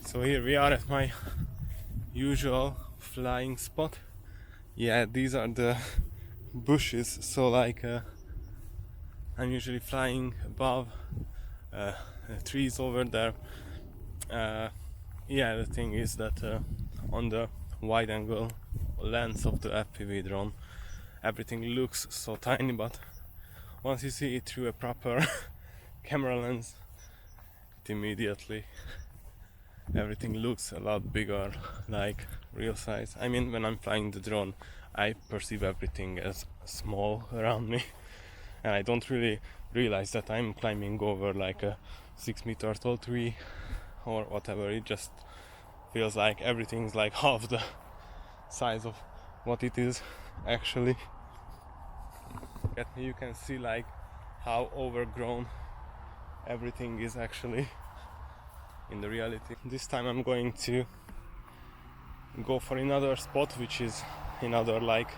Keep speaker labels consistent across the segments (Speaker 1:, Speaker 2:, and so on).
Speaker 1: So here we are at my usual flying spot. Yeah, these are the bushes, so like I'm usually flying above trees over there. Yeah, the thing is that on the wide angle lens of the FPV drone everything looks so tiny, but once you see it through a proper camera lens, it immediately everything looks a lot bigger, like real size. I mean, when I'm flying the drone, I perceive everything as small around me, and I don't really realize that I'm climbing over like a 6-meter tall tree or whatever. It just feels like everything's like half the size of what it is actually. You can see like how overgrown everything is actually in the reality. This time I'm going to go for another spot, which is another like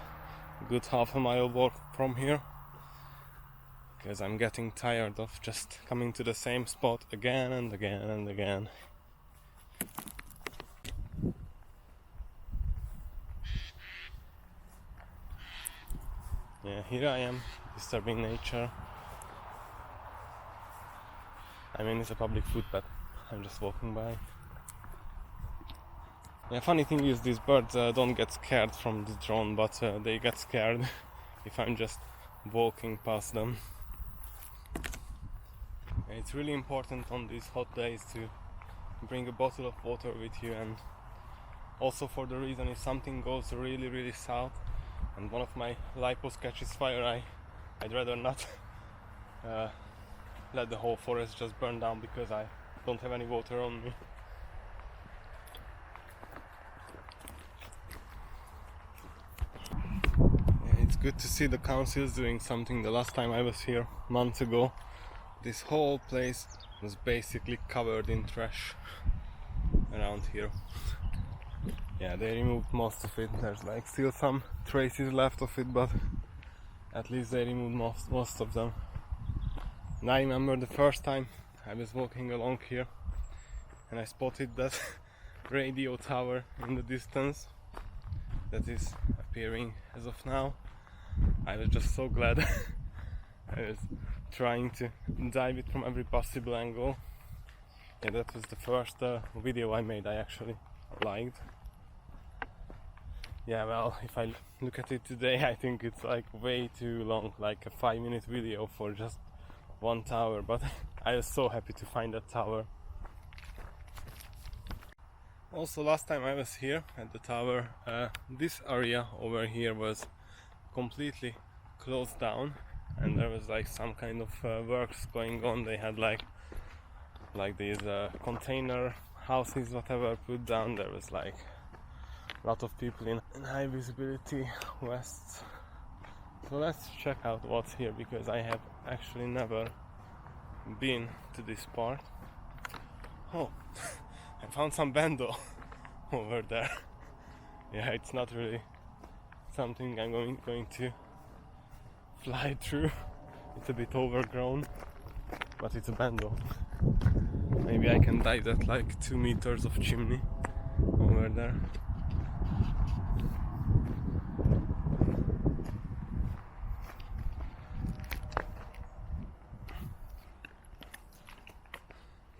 Speaker 1: good half-a-mile walk from here, because I'm getting tired of just coming to the same spot again and again and again. Yeah, here I am, disturbing nature. I mean, it's a public footpath. I'm just walking by. Yeah, funny thing is, these birds don't get scared from the drone, but they get scared if I'm just walking past them. And it's really important on these hot days to bring a bottle of water with you, and also for the reason if something goes really south and one of my LiPos catches fire, I'd rather not let the whole forest just burn down because I don't have any water on me. Yeah, it's good to see the council's doing something. The last time I was here, months ago, this whole place was basically covered in trash around here. Yeah, they removed most of it. There's like still some traces left of it, but at least they removed most of them. And I remember the first time I was walking along here and I spotted that radio tower in the distance that is appearing as of now. I was just so glad. I was trying to dive it from every possible angle. Yeah, that was the first video I made I actually liked. Yeah, well, if I look at it today, I think it's like way too long, like a 5-minute video for just one tower, but I was so happy to find that tower. Also, last time I was here at the tower, this area over here was completely closed down, and there was like some kind of works going on. They had like these container houses, whatever, put down. There was like a lot of people in high visibility vests. So let's check out what's here, because I have actually never been to this part. Oh, I found some bando over there. Yeah, it's not really something I'm going to fly through. It's a bit overgrown, but it's a bando. Maybe I can dive that like 2 meters of chimney over there.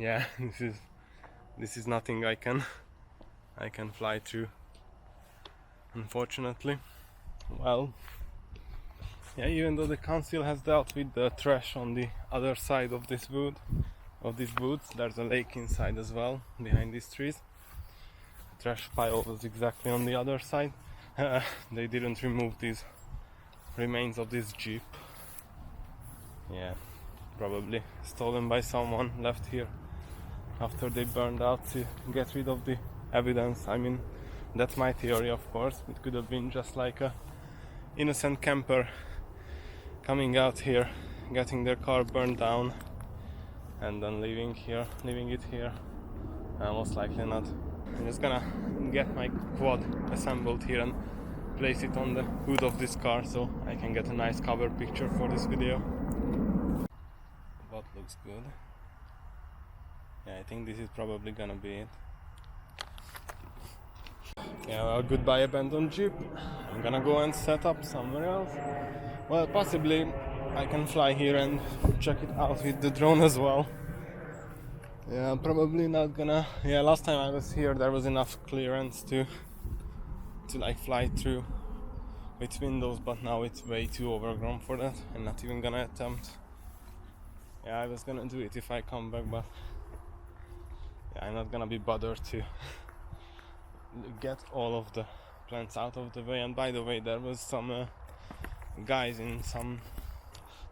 Speaker 1: Yeah, this is nothing I can fly through, unfortunately. Well, yeah, even though the council has dealt with the trash on the other side of these woods, there's a lake inside as well, behind these trees. The trash pile was exactly on the other side. They didn't remove these remains of this jeep. Yeah, probably stolen by someone, left here after they burned out to get rid of the evidence. I mean, that's my theory, of course. It could have been just like a innocent camper coming out here, getting their car burned down, and then leaving it here. Most likely not. I'm just gonna get my quad assembled here and place it on the hood of this car so I can get a nice cover picture for this video. That looks good. Yeah, I think this is probably gonna be it. Yeah, well, goodbye abandoned jeep. I'm gonna go and set up somewhere else. Well, possibly I can fly here and check it out with the drone as well. Yeah, I'm probably not gonna. Yeah, last time I was here there was enough clearance to like fly through with windows, but now it's way too overgrown for that. I'm not even gonna attempt. Yeah, I was gonna do it if I come back, but yeah, I'm not gonna be bothered to get all of the plants out of the way. And by the way, there was some guys in some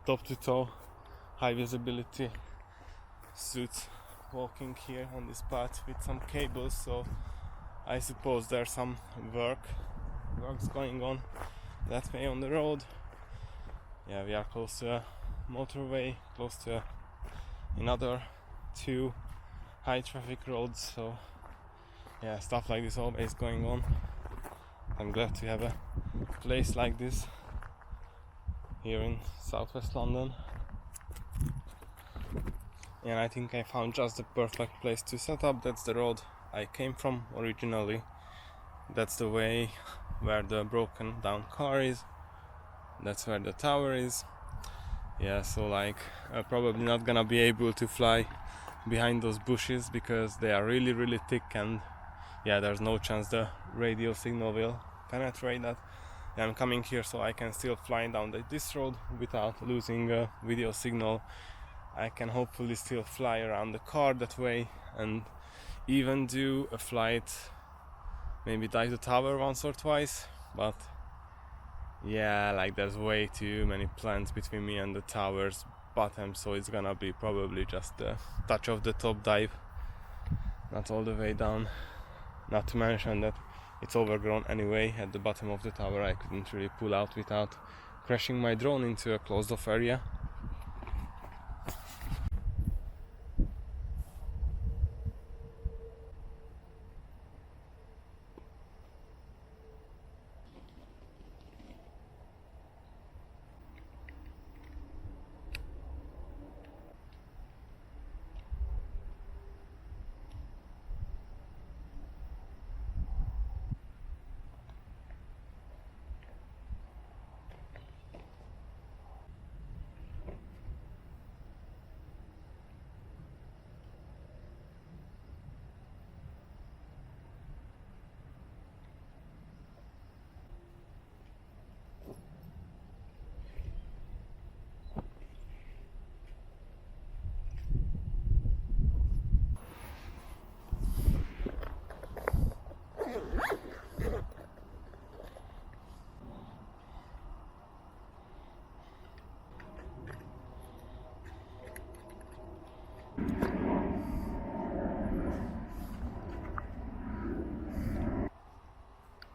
Speaker 1: top to toe high visibility suits walking here on this path with some cables, so I suppose there's some works going on that way on the road. Yeah, we are close to a motorway, close to another 2 high traffic roads, so yeah, stuff like this always going on. I'm glad to have a place like this here in southwest London. And I think I found just the perfect place to set up. That's the road I came from originally. That's the way where the broken down car is. That's where the tower is. Yeah, so like I'm probably not gonna be able to fly behind those bushes because they are really thick, and yeah, there's no chance the radio signal will penetrate that. I'm coming here so I can still fly down this road without losing a video signal. I can hopefully still fly around the car that way and even do a flight, maybe dive the tower once or twice, but yeah, like there's way too many plants between me and the tower's bottom, so it's gonna be probably just the touch of the top dive, not all the way down. Not to mention that it's overgrown anyway at the bottom of the tower. I couldn't really pull out without crashing my drone into a closed off area.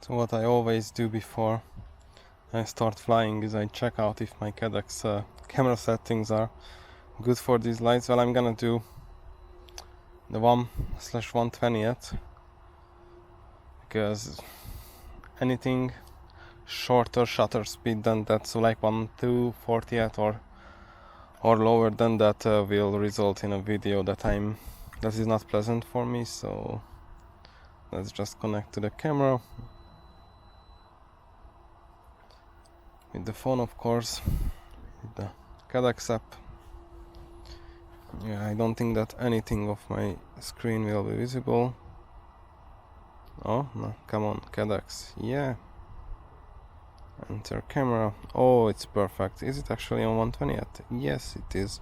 Speaker 1: So what I always do before I start flying is I check out if my Caddx camera settings are good for these lights. Well, I'm gonna do the 1/120th because anything shorter shutter speed than that, so like 1/240th or lower than that will result in a video that is not pleasant for me. So let's just connect to the camera with the phone, of course, with the Caddx app. Yeah, I don't think that anything of my screen will be visible. Oh no, come on, Caddx, yeah. Enter camera. Oh, it's perfect. Is it actually on 1/20th? Yes, it is.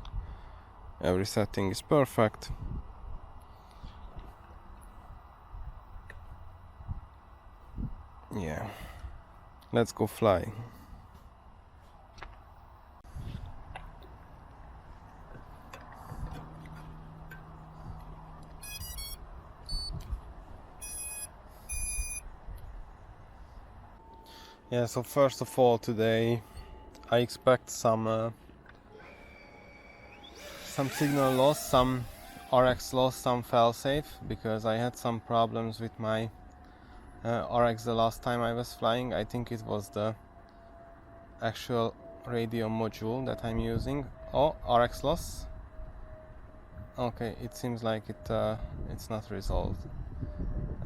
Speaker 1: Every setting is perfect. Yeah, let's go fly. Yeah, so first of all, today I expect some signal loss, some RXLOSS, some Failsafe, because I had some problems with my RX the last time I was flying. I think it was the actual radio module that I'm using. Oh, RXLOSS. Okay, it seems like it's not resolved.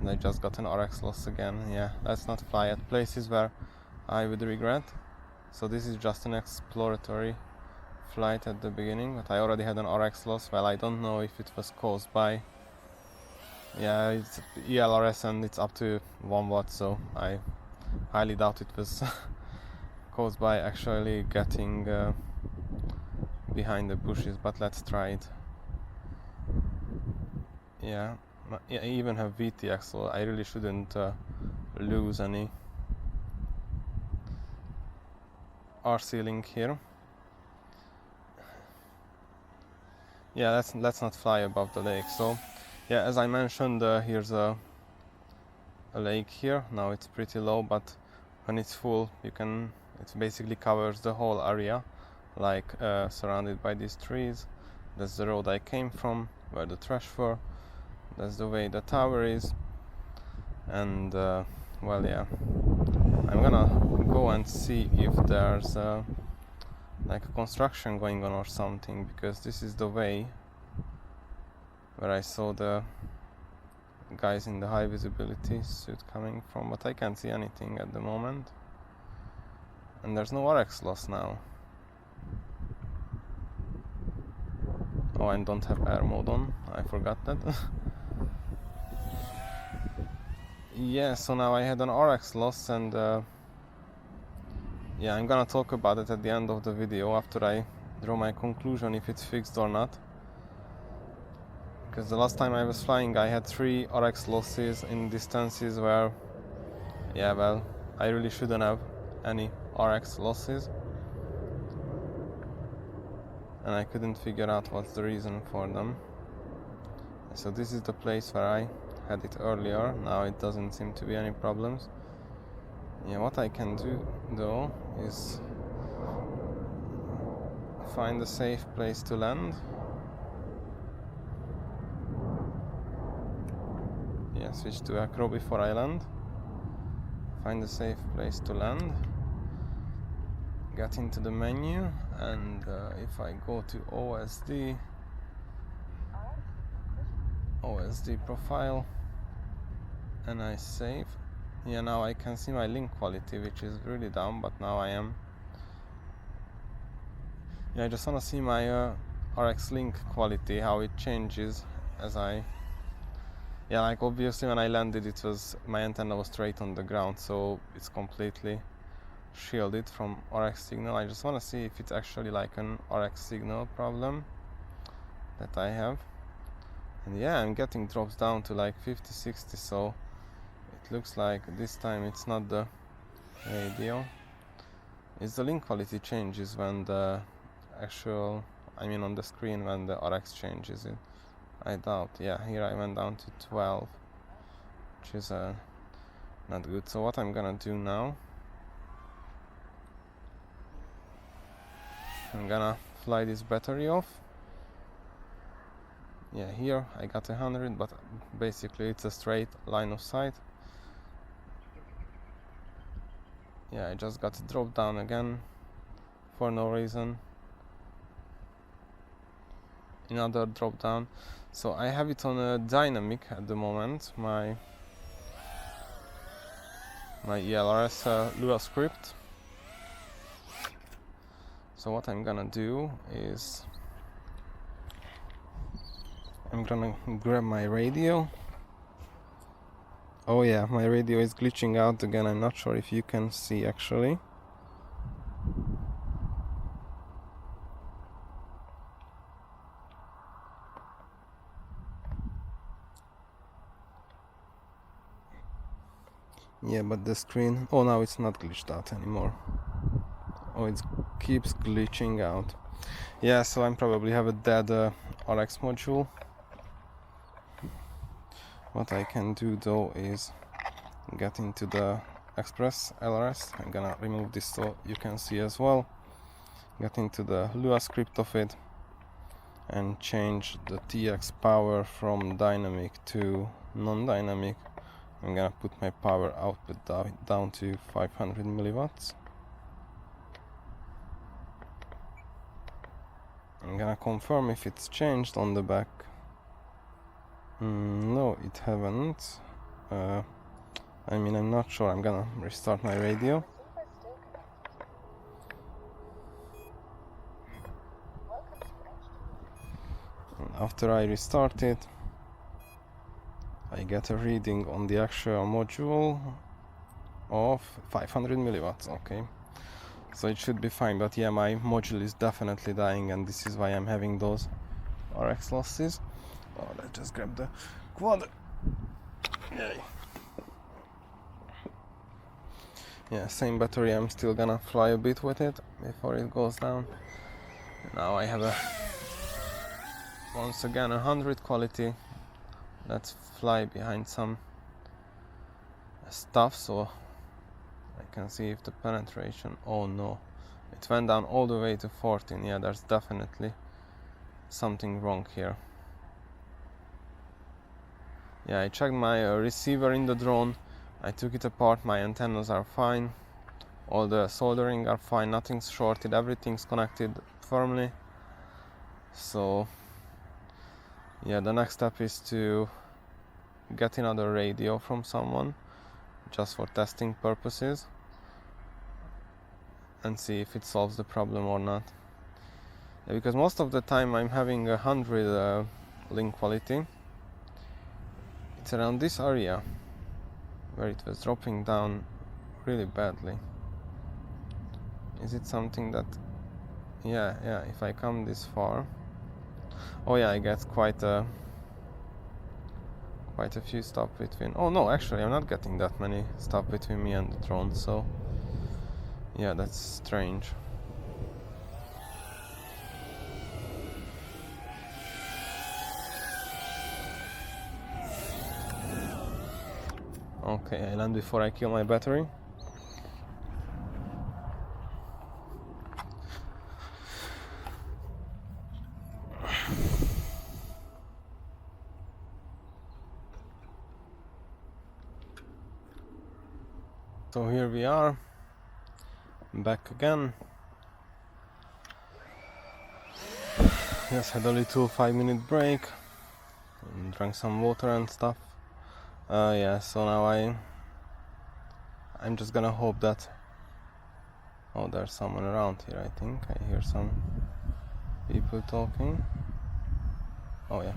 Speaker 1: I just got an RXLOSS again. Yeah, let's not fly at places where I would regret. So this is just an exploratory flight at the beginning, but I already had an RXLOSS. Well, I don't know if it was caused by, yeah, it's ELRS and it's up to 1 watt, so I highly doubt it was caused by actually getting behind the bushes, but let's try it. Yeah, I even have VTX, so I really shouldn't lose any RC link here. Yeah, let's not fly above the lake. So yeah, as I mentioned, here's a lake here. Now it's pretty low, but when it's full, it basically covers the whole area, like surrounded by these trees. That's the road I came from, where the trash were. That's the way the tower is. And well, yeah, I'm gonna go and see if there's like a construction going on or something, because this is the way where I saw the guys in the high visibility suit coming from, but I can't see anything at the moment. And there's no RXLOSS now. Oh, I don't have air mode on, I forgot that. Yeah, so now I had an RXLOSS, and yeah, I'm gonna talk about it at the end of the video after I draw my conclusion if it's fixed or not. Because the last time I was flying, I had 3 RXLOSSes in distances where, yeah, well, I really shouldn't have any RXLOSSes. And I couldn't figure out what's the reason for them. So this is the place where I had it earlier. Now it doesn't seem to be any problems. Yeah, what I can do though is find a safe place to land. Yeah, switch to acro before I land. Find a safe place to land. Get into the menu, and if I go to OSD profile, and I save. Yeah, now I can see my link quality, which is really down, but now I am. Yeah, I just want to see my RX link quality, how it changes as I. Yeah, like obviously when I landed, my antenna was straight on the ground, so it's completely shielded from RX signal. I just want to see if it's actually like an RX signal problem that I have. And yeah, I'm getting drops down to like 50-60, so it looks like this time it's not the radio, it's the link quality changes when the actual, I mean on the screen when the RX changes it. I doubt. Yeah, here I went down to 12, which is not good. So what I'm gonna do now, I'm gonna fly this battery off. Yeah, here I got 100, but basically it's a straight line of sight. Yeah, I just got dropped down again for no reason. Another drop down. So I have it on a dynamic at the moment, my ELRS Lua script. So what I'm gonna do is I'm gonna grab my radio. Oh yeah, my radio is glitching out again. I'm not sure if you can see actually. Yeah, but the screen, oh, now it's not glitched out anymore. Oh, it keeps glitching out. Yeah, so I probably have a dead RX module. What I can do though is get into the Express LRS. I'm gonna remove this so you can see as well. Get into the Lua script of it and change the TX power from dynamic to non-dynamic. I'm gonna put my power output down to 500 milliwatts. I'm gonna confirm if it's changed on the back. No, it haven't. I mean, I'm not sure. I'm gonna restart my radio. And after I restart it, I get a reading on the actual module of 500 milliwatts. Okay, so it should be fine. But yeah, my module is definitely dying, and this is why I'm having those RX losses. Oh, let's just grab the quad. Yay. Yeah, same battery. I'm still gonna fly a bit with it before it goes down. Now I have once again 100 quality. Let's fly behind some stuff so I can see if the penetration. Oh no, it went down all the way to 14. Yeah, there's definitely something wrong here. Yeah, I checked my receiver in the drone. I took it apart. My antennas are fine. All the soldering are fine. Nothing's shorted. Everything's connected firmly. So yeah, the next step is to get another radio from someone just for testing purposes and see if it solves the problem or not. Yeah, because most of the time I'm having 100 link quality. It's around this area where it was dropping down really badly. Is it something that... yeah, if I come this far... oh yeah, I get quite a few stops between... oh no, actually I'm not getting that many stops between me and the drone, so yeah, that's strange. Okay, I land before I kill my battery. So here we are, back again. Just had a little 5-minute break and drank some water and stuff. Yeah, so now I'm just gonna hope that... oh, there's someone around here. I think I hear some people talking. Oh yeah.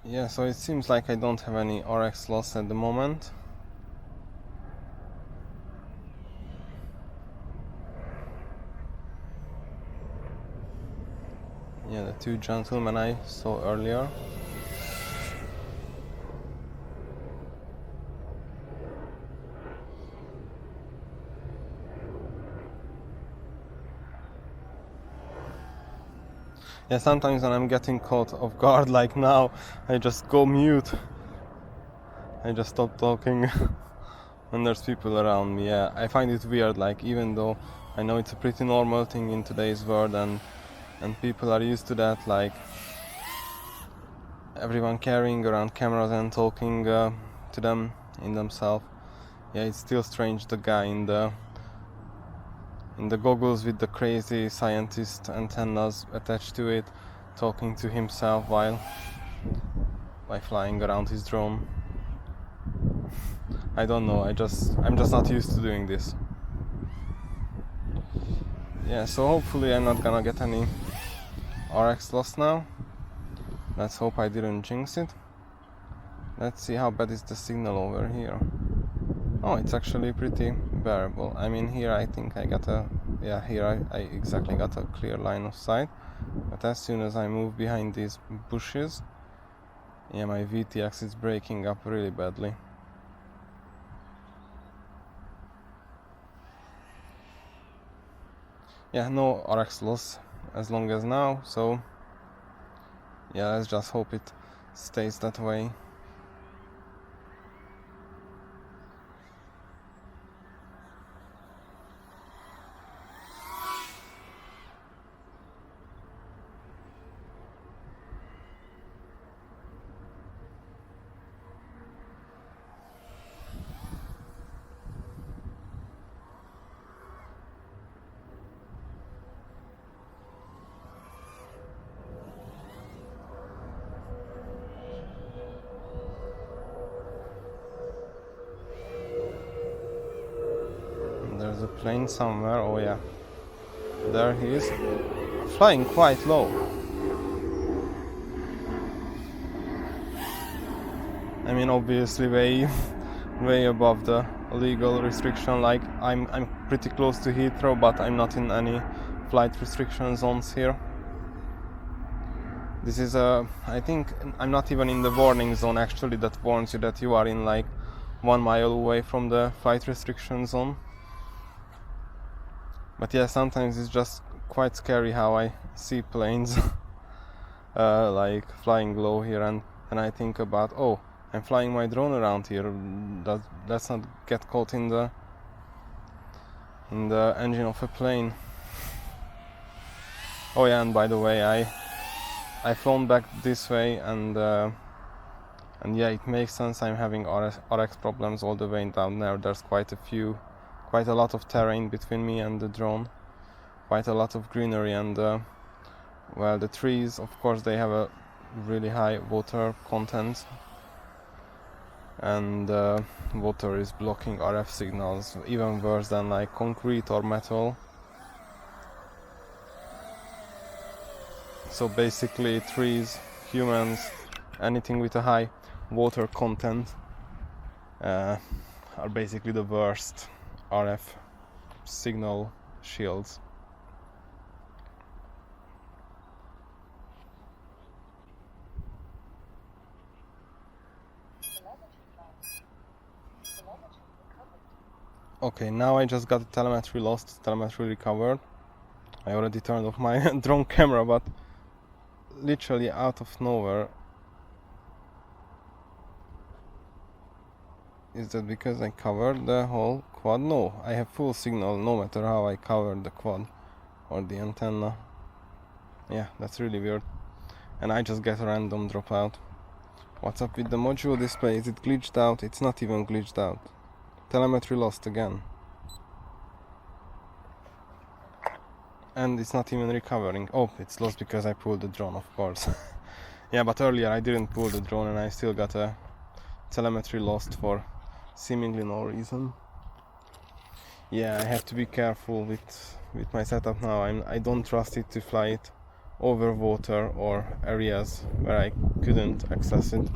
Speaker 1: Yeah, so it seems like I don't have any RX loss at the moment. Yeah, the two gentlemen I saw earlier. Yeah, sometimes when I'm getting caught off guard like now, I just go mute. I just stop talking when there's people around me. Yeah, I find it weird, like even though I know it's a pretty normal thing in today's world and people are used to that, like everyone carrying around cameras and talking to them in themselves. Yeah, it's still strange, the guy in the goggles with the crazy scientist antennas attached to it, talking to himself while flying around his drone. I don't know, I'm just not used to doing this. Yeah, so hopefully I'm not gonna get any RX loss now. Let's hope I didn't jinx it. Let's see how bad is the signal over here. Oh, it's actually pretty bearable. I mean, here I think I got a... yeah, here I exactly got a clear line of sight. But as soon as I move behind these bushes, yeah, my VTX is breaking up really badly. Yeah, no RX loss as long as now, so yeah, let's just hope it stays that way. There's a plane somewhere. Oh yeah, there he is, flying quite low. I mean, obviously way above the legal restriction. Like I'm pretty close to Heathrow, but I'm not in any flight restriction zones here. This is I think I'm not even in the warning zone actually, that warns you that you are in like 1 mile away from the flight restriction zone. But yeah, sometimes it's just quite scary how I see planes like flying low here, and I think about, oh, I'm flying my drone around here. Let's not get caught in the engine of a plane. Oh yeah, and by the way, I flown back this way, and yeah, it makes sense. I'm having RX problems all the way down there. There's quite a lot of terrain between me and the drone, quite a lot of greenery, and well, the trees, of course, they have a really high water content, and water is blocking RF signals even worse than like concrete or metal. So basically trees, humans, anything with a high water content are basically the worst RF signal shields. Okay, now I just got the telemetry lost, telemetry recovered. I already turned off my drone camera, but literally out of nowhere. Is that because I covered the whole quad? No, I have full signal no matter how I covered the quad or the antenna. Yeah, that's really weird. And I just get a random dropout. What's up with the module display? Is it glitched out? It's not even glitched out. Telemetry lost again. And it's not even recovering. Oh, it's lost because I pulled the drone, of course. Yeah, but earlier I didn't pull the drone and I still got a telemetry lost for seemingly no reason. Yeah, I have to be careful with my setup now. I don't trust it to fly it over water or areas where I couldn't access it.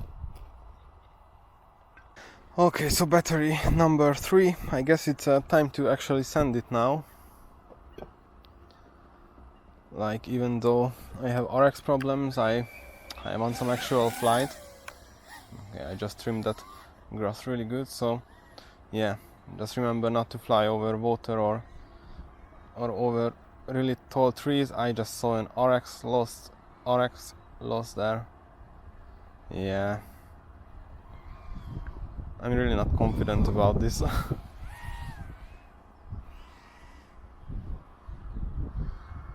Speaker 1: Okay, so battery number 3. I guess it's time to actually send it now. Like, even though I have RX problems, I am on some actual flight. Okay, I just trimmed that grass really good, so yeah, just remember not to fly over water or over really tall trees. I just saw an RXLOSS there. Yeah, I'm really not confident about this.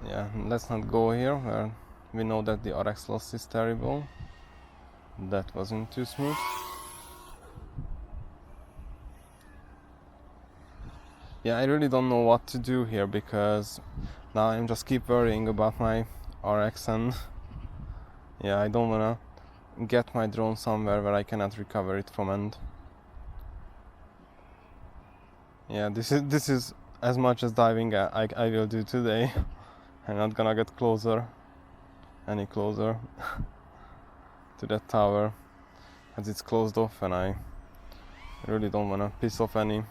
Speaker 1: Yeah, let's not go here where we know that the RXLOSS is terrible. That wasn't too smooth. Yeah, I really don't know what to do here, because now I'm just keep worrying about my RX, and yeah, I don't wanna get my drone somewhere where I cannot recover it from, and yeah, this is as much as diving I will do today. I'm not gonna get any closer to that tower, as it's closed off, and I really don't wanna piss off any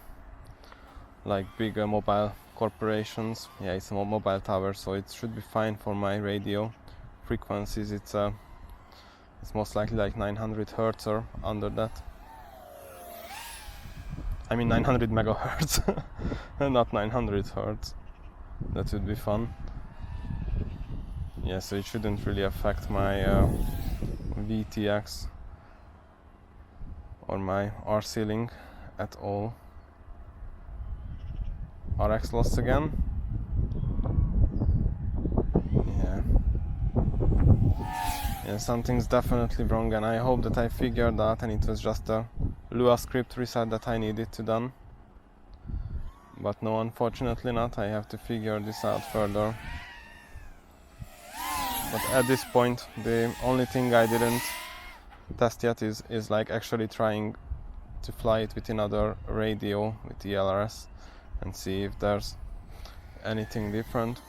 Speaker 1: like big mobile corporations. Yeah, it's a mobile tower, so it should be fine for my radio frequencies. It's most likely like 900 Hz or under that. I mean 900 megahertz, not 900 Hz. That would be fun. Yeah, so it shouldn't really affect my VTX or my RC link at all. RXLOSS again. Yeah, something's definitely wrong, and I hope that I figured out and it was just a Lua script reset that I needed to done. But no, unfortunately not. I have to figure this out further. But at this point, the only thing I didn't test yet is like actually trying to fly it with another radio, with the ELRS, and see if there's anything different.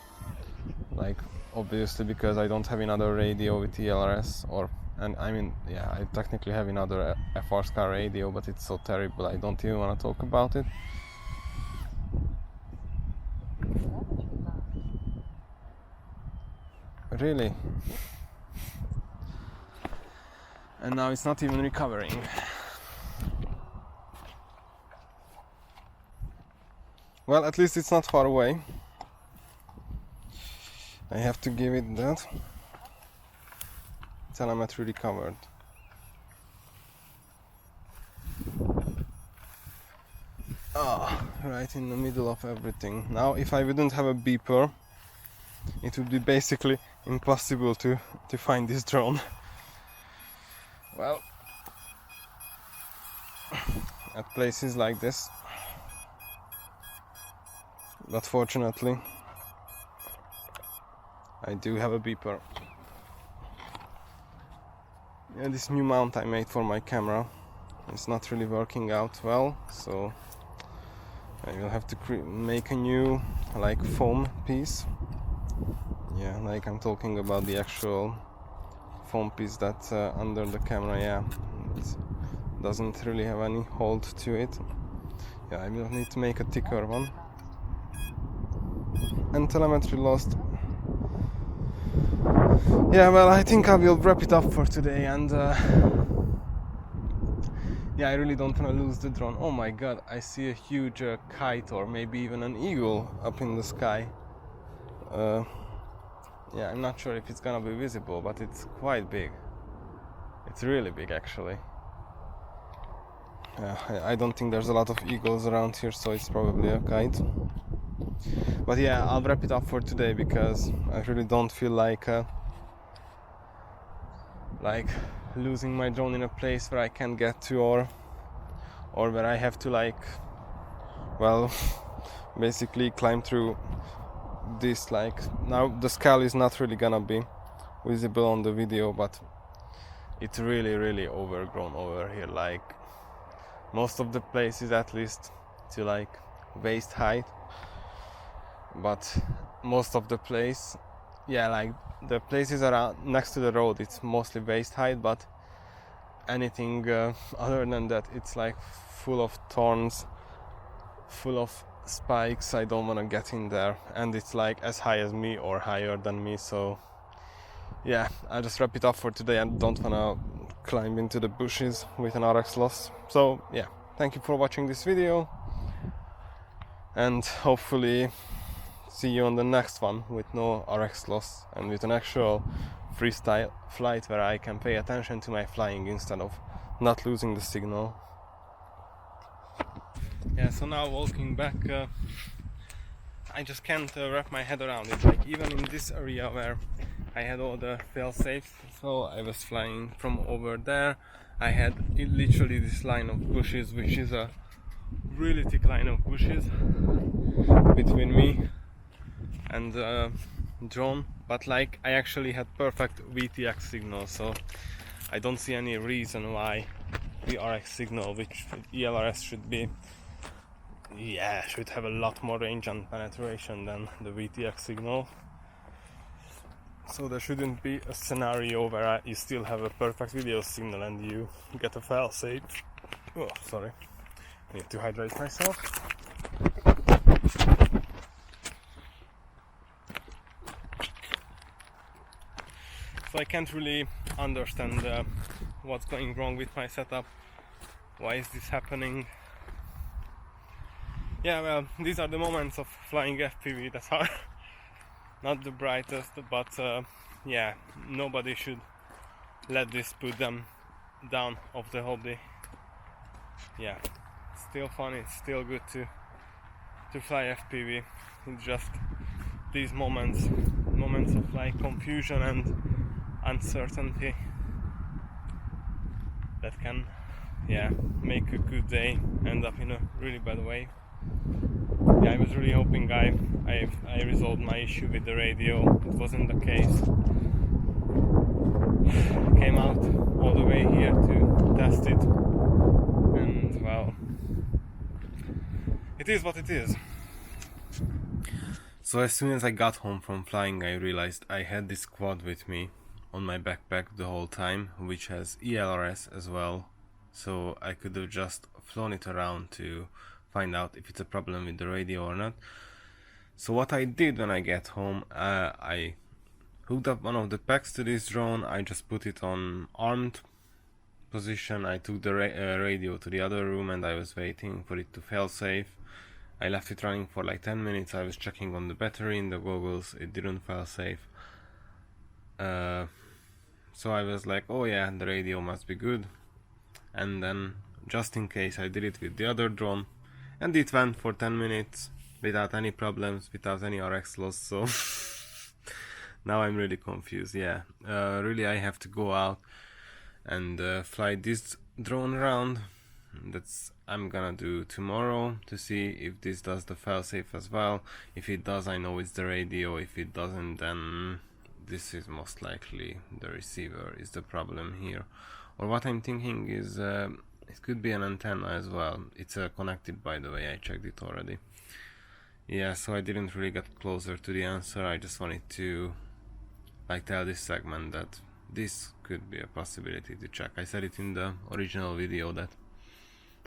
Speaker 1: Like, obviously, because I don't have another radio with ELRS, and I mean, yeah, I technically have another FR-SKY radio, but it's so terrible I don't even want to talk about it. Really? And now it's not even recovering. Well, at least it's not far away. I have to give it that. Telemetry recovered. Ah, right in the middle of everything. Now, if I wouldn't have a beeper, it would be basically impossible to find this drone. Well, at places like this. But fortunately, I do have a beeper. Yeah, this new mount I made for my camera is not really working out well, so I will have to make a new like foam piece. Yeah, like I'm talking about the actual foam piece that's under the camera. Yeah, it doesn't really have any hold to it. Yeah, I will need to make a thicker one. And telemetry lost. Yeah, well, I think I will wrap it up for today, and yeah, I really don't want to lose the drone. Oh my god, I see a huge kite, or maybe even an eagle up in the sky. Yeah, I'm not sure if it's gonna be visible, but it's quite big. It's really big, actually. I don't think there's a lot of eagles around here, so it's probably a kite. But yeah, I'll wrap it up for today, because I really don't feel like losing my drone in a place where I can't get to, or where I have to, like, well, basically climb through this. Like, now the skull is not really gonna be visible on the video, but it's really overgrown over here. Like, most of the place is at least to like waist height, but most of the place, yeah, like the places around next to the road, it's mostly waist height, but anything other than that, it's like full of thorns, full of spikes. I don't want to get in there, and it's like as high as me or higher than me. So yeah, I'll just wrap it up for today. I don't want to climb into the bushes with an RXLOSS. So yeah, thank you for watching this video, and hopefully see you on the next one with no RXLOSS and with an actual freestyle flight where I can pay attention to my flying instead of not losing the signal. Yeah, so now walking back, I just can't wrap my head around it. Like, even in this area where I had all the fail-safes, so I was flying from over there, I had literally this line of bushes, which is a really thick line of bushes between me and the drone, but like I actually had perfect VTX signal, so I don't see any reason why the RX signal, which ELRS should be, yeah, should have a lot more range and penetration than the VTX signal. So there shouldn't be a scenario where you still have a perfect video signal and you get a fail-safe. Oh, sorry, I need to hydrate myself. So I can't really understand what's going wrong with my setup. Why is this happening? Yeah, well, these are the moments of flying FPV that are not the brightest, but yeah, nobody should let this put them down of the hobby. Yeah, it's still fun, it's still good to fly FPV. It's just these moments of like confusion and uncertainty that can, yeah, make a good day end up in a really bad way. Yeah, I was really hoping I resolved my issue with the radio. It wasn't the case. I came out all the way here to test it, and well, it is what it is. So as soon as I got home from flying, I realized I had this quad with me on my backpack the whole time, which has ELRS as well, so I could have just flown it around to find out if it's a problem with the radio or not. So what I did when I get home, I hooked up one of the packs to this drone. I just put it on armed position. I took the radio to the other room and I was waiting for it to fail safe. I left it running for like 10 minutes. I was checking on the battery in the goggles. It didn't fail safe. So I was like, oh yeah, the radio must be good. And then, just in case, I did it with the other drone, and it went for 10 minutes without any problems, without any RX loss. So now I'm really confused. Yeah, really I have to go out and fly this drone around. That's I'm gonna do tomorrow to see if this does the failsafe as well. If it does, I know it's the radio. If it doesn't, then this is most likely the receiver is the problem here. Or what I'm thinking is it could be an antenna as well. It's connected, by the way. I checked it already. Yeah, so I didn't really get closer to the answer. I just wanted to like tell this segment that this could be a possibility to check. I said it in the original video that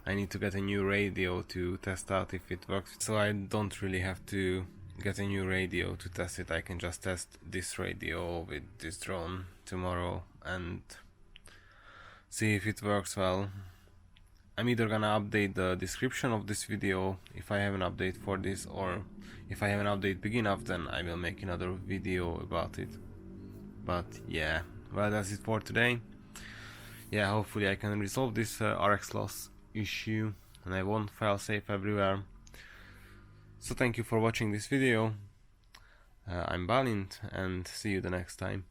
Speaker 1: I need to get a new radio to test out if it works. So I don't really have to get a new radio to test it. I can just test this radio with this drone tomorrow and see if it works well. I'm either gonna update the description of this video if I have an update for this, or if I have an update big enough, then I will make another video about it. But yeah, well, that's it for today. Yeah, hopefully I can resolve this RX loss issue and I won't fail safe everywhere. So thank you for watching this video. I'm Balint and see you the next time.